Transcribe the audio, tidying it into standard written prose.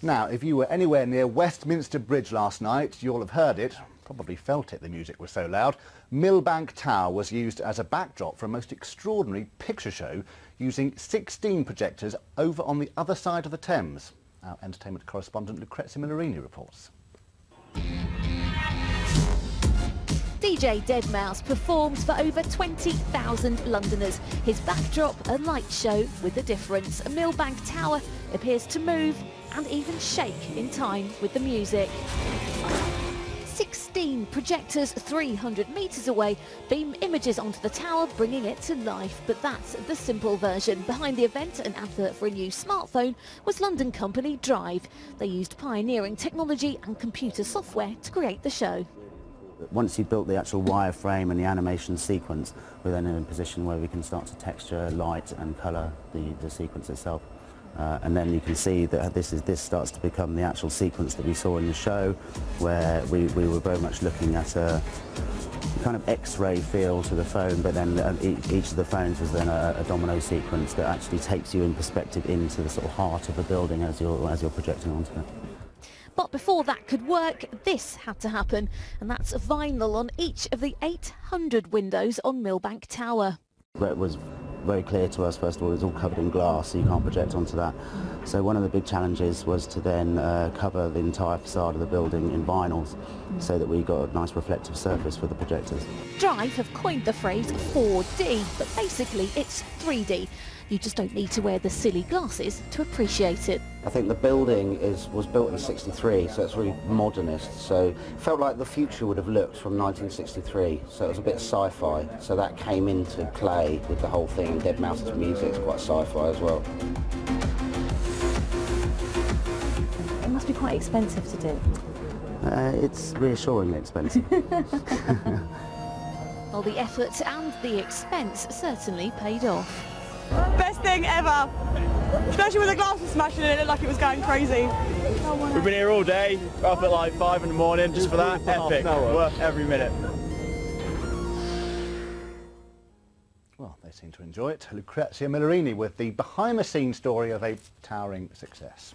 Now, if you were anywhere near Westminster Bridge last night, you'll have heard it, probably felt it, the music was so loud. Millbank Tower was used as a backdrop for a most extraordinary picture show using 16 projectors over on the other side of the Thames. Our entertainment correspondent Lucrezia Millarini reports. DJ Deadmau5 performs for over 20,000 Londoners. His backdrop, a light show with a difference. A Millbank Tower appears to move and even shake in time with the music. 16 projectors 300 metres away beam images onto the tower, bringing it to life. But that's the simple version. Behind the event, an advert for a new smartphone, was London company Drive. They used pioneering technology and computer software to create the show. Once you've built the actual wireframe and the animation sequence, we're then in a position where we can start to texture, light and colour the sequence itself. And then you can see that this starts to become the actual sequence that we saw in the show, where we were very much looking at a kind of X-ray feel to the phone, but then each of the phones was then a domino sequence that actually takes you in perspective into the sort of heart of the building as you're projecting onto it. But before that could work, this had to happen, and that's vinyl on each of the 800 windows on Millbank Tower. It was very clear to us, first of all, it's all covered in glass, so you can't project onto that. So one of the big challenges was to then cover the entire facade of the building in vinyls, so that we got a nice reflective surface for the projectors. Drive have coined the phrase 4D, but basically it's 3D. You just don't need to wear the silly glasses to appreciate it. I think the building was built in '63, so it's really modernist. So it felt like the future would have looked from 1963. So it was a bit sci-fi. So that came into play with the whole thing. Deadmau5's music is quite sci-fi as well. It must be quite expensive to do. It's reassuringly expensive. Well, the effort and the expense certainly paid off. Best thing ever, especially with the glasses smashing and it looked like it was going crazy. We've been here all day, up at like 5 in the morning just for that. Epic, worth every minute. Well, they seem to enjoy it. Lucrezia Millarini with the behind-the-scenes story of a towering success.